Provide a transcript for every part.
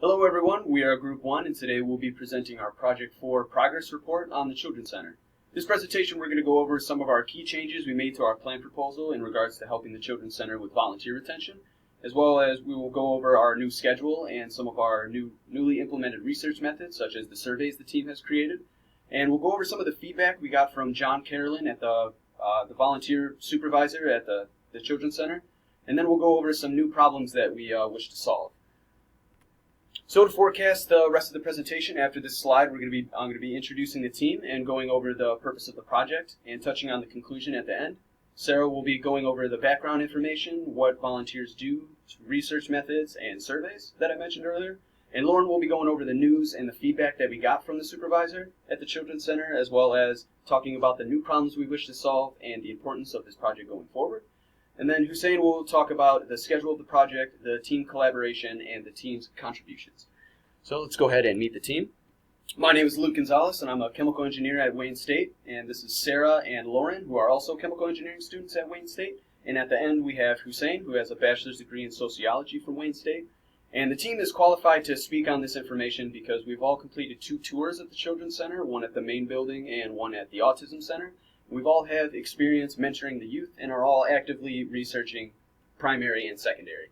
Hello everyone, we are Group 1 and today we'll be presenting our Project 4 progress report on the Children's Center. This presentation we're going to go over some of our key changes we made to our plan proposal in regards to helping the Children's Center with volunteer retention, as well as we will go over our new schedule and some of our newly implemented research methods such as the surveys the team has created. And we'll go over some of the feedback we got from John Carolyn at the volunteer supervisor at the Children's Center, and then we'll go over some new problems that we wish to solve. So to forecast the rest of the presentation, after this slide, I'm going to be introducing the team and going over the purpose of the project and touching on the conclusion at the end. Sarah will be going over the background information, what volunteers do, research methods, and surveys that I mentioned earlier. And Lauren will be going over the news and the feedback that we got from the supervisor at the Children's Center, as well as talking about the new problems we wish to solve and the importance of this project going forward. And then Hussein will talk about the schedule of the project, the team collaboration, and the team's contributions. So let's go ahead and meet the team. My name is Luke Gonzalez, and I'm a chemical engineer at Wayne State. And this is Sarah and Lauren, who are also chemical engineering students at Wayne State. And at the end, we have Hussein, who has a bachelor's degree in sociology from Wayne State. And the team is qualified to speak on this information because we've all completed 2 tours at the Children's Center, one at the main building and one at the Autism Center. We've all had experience mentoring the youth and are all actively researching primary and secondary.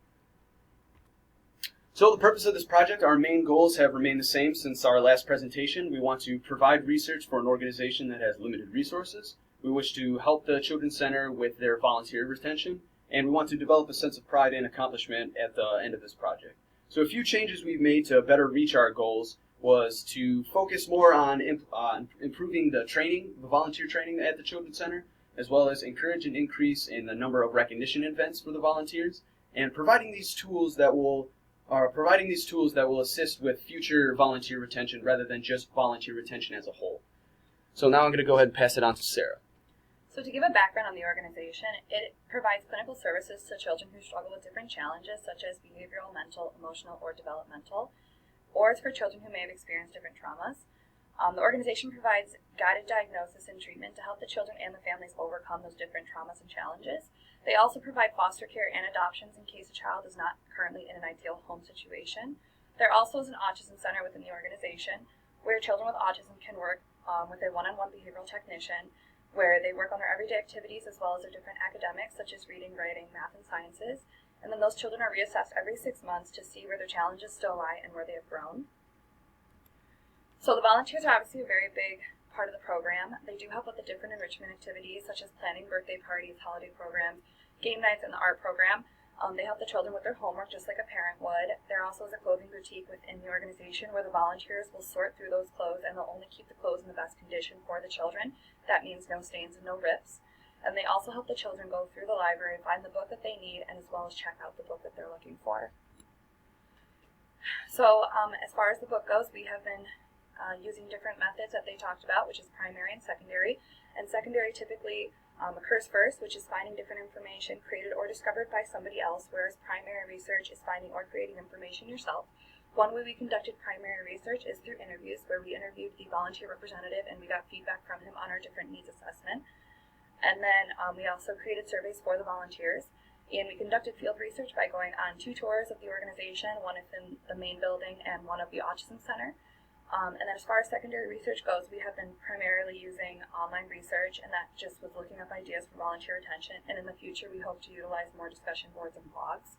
So the purpose of this project, our main goals have remained the same since our last presentation. We want to provide research for an organization that has limited resources. We wish to help the Children's Center with their volunteer retention, and we want to develop a sense of pride and accomplishment at the end of this project. So a few changes we've made to better reach our goals was to focus more on improving the training, the volunteer training at the Children's Center, as well as encourage an increase in the number of recognition events for the volunteers, and providing these tools that will assist with future volunteer retention rather than just volunteer retention as a whole. So now I'm going to go ahead and pass it on to Sarah. So to give a background on the organization, it provides clinical services to children who struggle with different challenges such as behavioral, mental, emotional, or developmental, or it's for children who may have experienced different traumas. The organization provides guided diagnosis and treatment to help the children and the families overcome those different traumas and challenges. They also provide foster care and adoptions in case a child is not currently in an ideal home situation. There also is an autism center within the organization where children with autism can work with a one-on-one behavioral technician, where they work on their everyday activities as well as their different academics such as reading, writing, math, and sciences. And then those children are reassessed every 6 months to see where their challenges still lie and where they have grown. So the volunteers are obviously a very big part of the program. They do help with the different enrichment activities such as planning birthday parties, holiday programs, game nights, and the art program. They help the children with their homework just like a parent would. There also is a clothing boutique within the organization where the volunteers will sort through those clothes and they'll only keep the clothes in the best condition for the children. That means no stains and no rips. And they also help the children go through the library, find the book that they need, and as well as check out the book that they're looking for. So as far as the book goes, we have been using different methods that they talked about, which is primary and secondary. And secondary typically occurs first, which is finding different information created or discovered by somebody else, whereas primary research is finding or creating information yourself. One way we conducted primary research is through interviews, where we interviewed the volunteer representative and we got feedback from him on our different needs assessment. And then we also created surveys for the volunteers. And we conducted field research by going on 2 tours of the organization, one within the main building and one of the Autism Center. And then as far as secondary research goes, we have been primarily using online research, and that just was looking up ideas for volunteer retention. And in the future, we hope to utilize more discussion boards and blogs.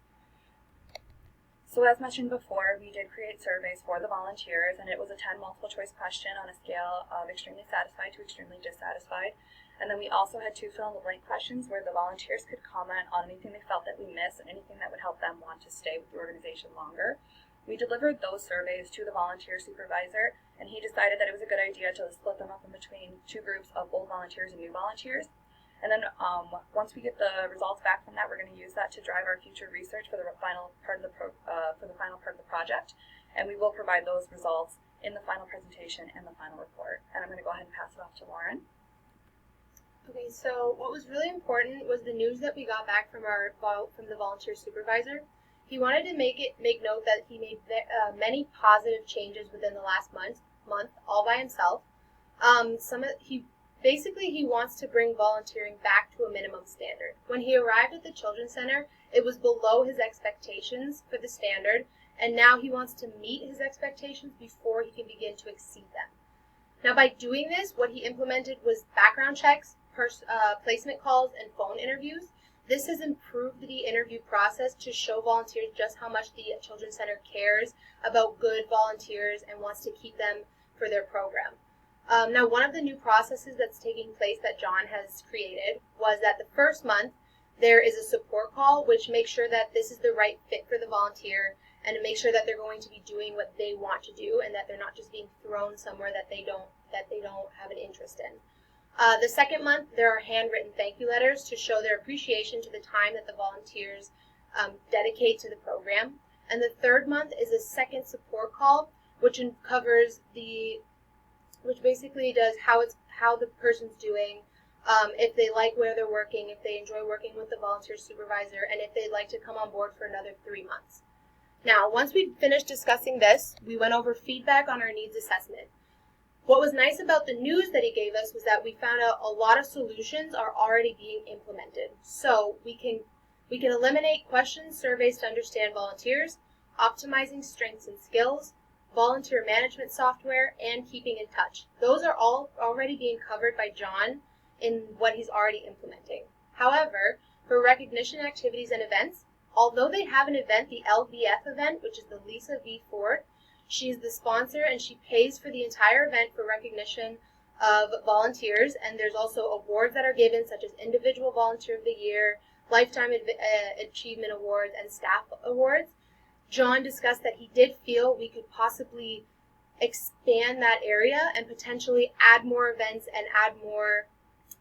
So as mentioned before, we did create surveys for the volunteers, and it was a 10 multiple choice question on a scale of extremely satisfied to extremely dissatisfied. And then we also had 2 fill-in-the-blank questions where the volunteers could comment on anything they felt that we missed and anything that would help them want to stay with the organization longer. We delivered those surveys to the volunteer supervisor, and he decided that it was a good idea to split them up in between 2 groups of old volunteers and new volunteers. And then once we get the results back from that, we're going to use that to drive our future research for the final part of the project. And we will provide those results in the final presentation and the final report. And I'm going to go ahead and pass it off to Lauren. Okay, so what was really important was the news that we got back from the volunteer supervisor. He wanted to make note that he made many positive changes within the last month all by himself. He wants to bring volunteering back to a minimum standard. When he arrived at the Children's Center, it was below his expectations for the standard, and now he wants to meet his expectations before he can begin to exceed them. Now, by doing this, what he implemented was background checks, placement calls, and phone interviews. This has improved the interview process to show volunteers just how much the Children's Center cares about good volunteers and wants to keep them for their program. Now, one of the new processes that's taking place that John has created was that the first month there is a support call, which makes sure that this is the right fit for the volunteer and to make sure that they're going to be doing what they want to do and that they're not just being thrown somewhere that they don't have an interest in. The second month, there are handwritten thank you letters to show their appreciation to the time that the volunteers dedicate to the program. And the third month is a second support call, which covers which basically does how the person's doing, if they like where they're working, if they enjoy working with the volunteer supervisor, and if they'd like to come on board for another 3 months. Now, once we finished discussing this, we went over feedback on our needs assessment. What was nice about the news that he gave us was that we found out a lot of solutions are already being implemented. So we can eliminate questions, surveys to understand volunteers, optimizing strengths and skills, volunteer management software, and keeping in touch. Those are all already being covered by John in what he's already implementing. However, for recognition activities and events, although they have an event, the LVF event, which is the Lisa V. Ford, she's the sponsor and she pays for the entire event for recognition of volunteers, and there's also awards that are given such as Individual Volunteer of the Year, Lifetime Achievement Awards, and Staff Awards. John discussed that he did feel we could possibly expand that area and potentially add more events and add more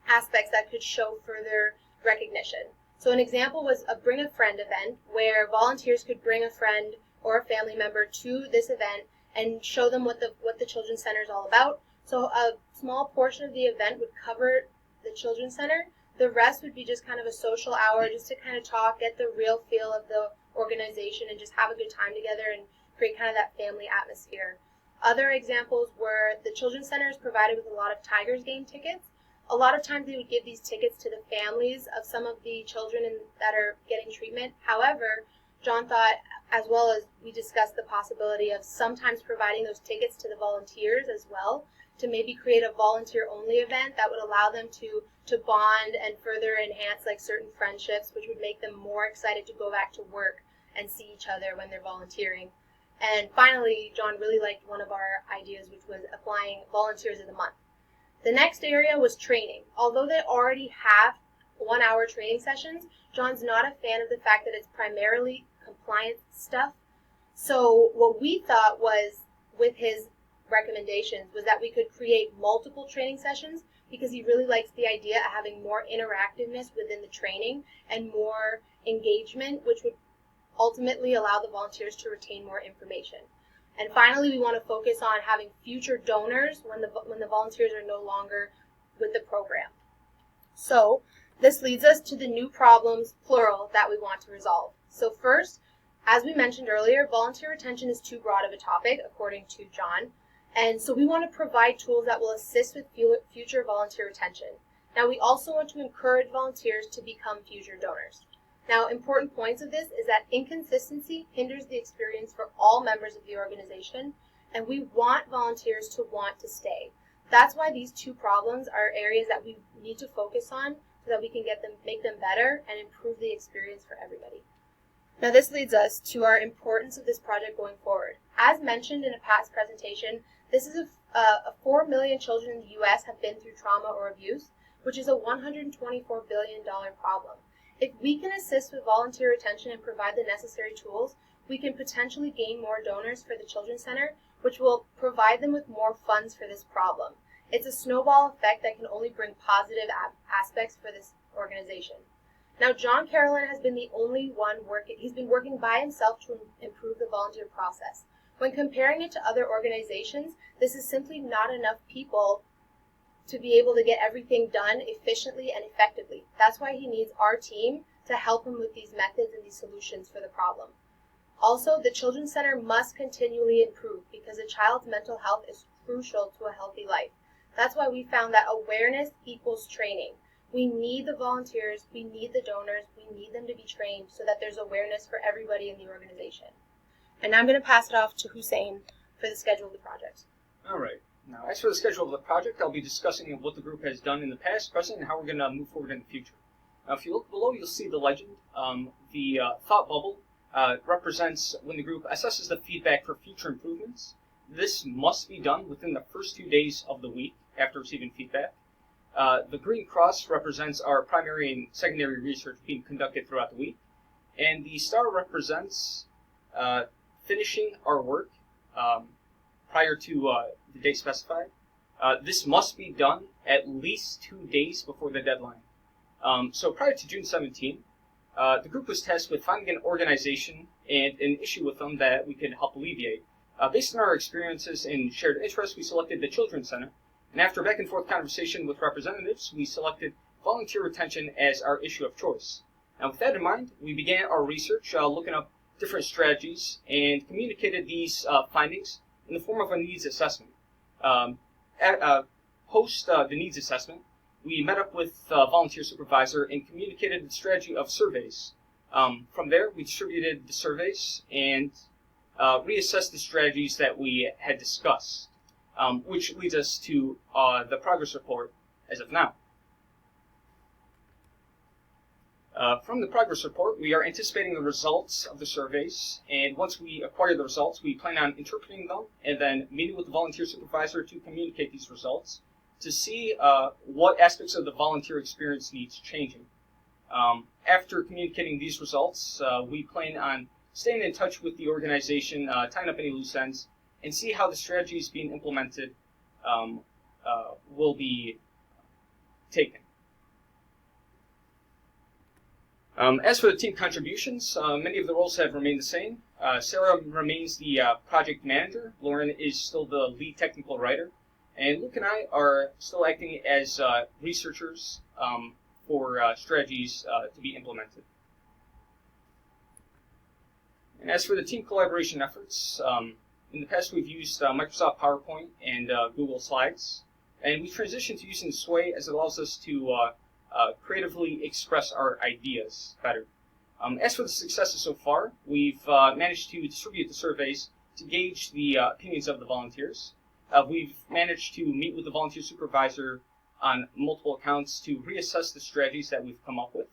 aspects that could show further recognition. So an example was a Bring a Friend event where volunteers could bring a friend or a family member to this event and show them what the Children's Center is all about. So a small portion of the event would cover the Children's Center. The rest would be just kind of a social hour just to kind of talk, get the real feel of the organization, and just have a good time together and create kind of that family atmosphere. Other examples were the Children's Center is provided with a lot of Tigers game tickets. A lot of times they would give these tickets to the families of some of the children that are getting treatment. However, John thought, as well as we discussed the possibility of sometimes providing those tickets to the volunteers as well, to maybe create a volunteer-only event that would allow them to bond and further enhance like certain friendships, which would make them more excited to go back to work and see each other when they're volunteering. And finally, John really liked one of our ideas, which was applying Volunteers of the Month. The next area was training. Although they already have 1-hour training sessions, John's not a fan of the fact that it's primarily compliance stuff. So what we thought was, with his recommendations, was that we could create multiple training sessions, because he really likes the idea of having more interactiveness within the training and more engagement, which would ultimately allow the volunteers to retain more information. And finally, we want to focus on having future donors when the volunteers are no longer with the program. So this leads us to the new problems, plural, that we want to resolve. So first, as we mentioned earlier, volunteer retention is too broad of a topic, according to John. And so we want to provide tools that will assist with future volunteer retention. Now, we also want to encourage volunteers to become future donors. Now, important points of this is that inconsistency hinders the experience for all members of the organization, and we want volunteers to want to stay. That's why these two problems are areas that we need to focus on so that we can make them better and improve the experience for everybody. Now, this leads us to our importance of this project going forward. As mentioned in a past presentation, this is 4 million children in the U.S. have been through trauma or abuse, which is a $124 billion problem. If we can assist with volunteer retention and provide the necessary tools, we can potentially gain more donors for the Children's Center, which will provide them with more funds for this problem. It's a snowball effect that can only bring positive aspects for this organization. Now, John Carolyn has been the only one he's been working by himself to improve the volunteer process. When comparing it to other organizations, this is simply not enough people to be able to get everything done efficiently and effectively. That's why he needs our team to help him with these methods and these solutions for the problem. Also, the Children's Center must continually improve because a child's mental health is crucial to a healthy life. That's why we found that awareness equals training. We need the volunteers, we need the donors, we need them to be trained so that there's awareness for everybody in the organization. And now I'm going to pass it off to Hussein for the schedule of the project. All right. Now, as for the schedule of the project, I'll be discussing what the group has done in the past, present, and how we're going to move forward in the future. Now, if you look below, you'll see the legend. The thought bubble represents when the group assesses the feedback for future improvements. This must be done within the first 2 days of the week after receiving feedback. The green cross represents our primary and secondary research being conducted throughout the week. And the star represents finishing our work prior to the date specified. This must be done at least 2 days before the deadline. So prior to June 17, the group was tasked with finding an organization and an issue with them that we could help alleviate. Based on our experiences and shared interests, we selected the Children's Center, and after back and forth conversation with representatives, we selected volunteer retention as our issue of choice. And with that in mind, we began our research looking up different strategies and communicated these findings in the form of a needs assessment. Post the needs assessment, we met up with the volunteer supervisor and communicated the strategy of surveys. From there, we distributed the surveys and reassessed the strategies that we had discussed, which leads us to the progress report as of now. From the progress report, we are anticipating the results of the surveys, and once we acquire the results, we plan on interpreting them and then meeting with the volunteer supervisor to communicate these results to see what aspects of the volunteer experience needs changing. After communicating these results, we plan on staying in touch with the organization, tying up any loose ends, and see how the strategies being implemented will be taken. As for the team contributions, many of the roles have remained the same. Sarah remains the project manager, Lauren is still the lead technical writer, and Luke and I are still acting as researchers for strategies to be implemented. And as for the team collaboration efforts, in the past we've used Microsoft PowerPoint and Google Slides, and we transitioned to using Sway as it allows us to creatively express our ideas better. As for the successes so far, we've managed to distribute the surveys to gauge the opinions of the volunteers. We've managed to meet with the volunteer supervisor on multiple accounts to reassess the strategies that we've come up with.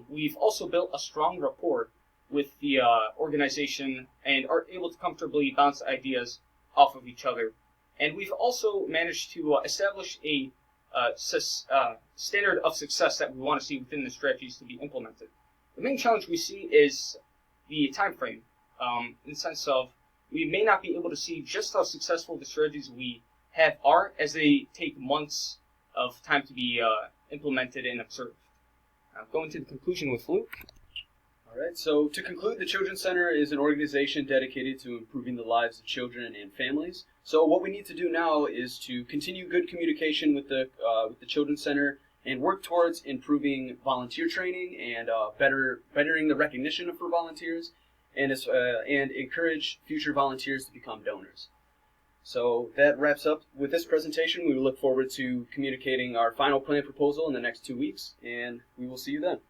We've also built a strong rapport with the organization and are able to comfortably bounce ideas off of each other. And we've also managed to establish a standard of success that we want to see within the strategies to be implemented. The main challenge we see is the time frame, in the sense of we may not be able to see just how successful the strategies we have are as they take months of time to be implemented and observed. Going to the conclusion with Luke. All right, so to conclude, the Children's Center is an organization dedicated to improving the lives of children and families. So what we need to do now is to continue good communication with the Children's Center and work towards improving volunteer training and bettering the recognition for volunteers and encourage future volunteers to become donors. So that wraps up with this presentation. We look forward to communicating our final plan proposal in the next 2 weeks, and we will see you then.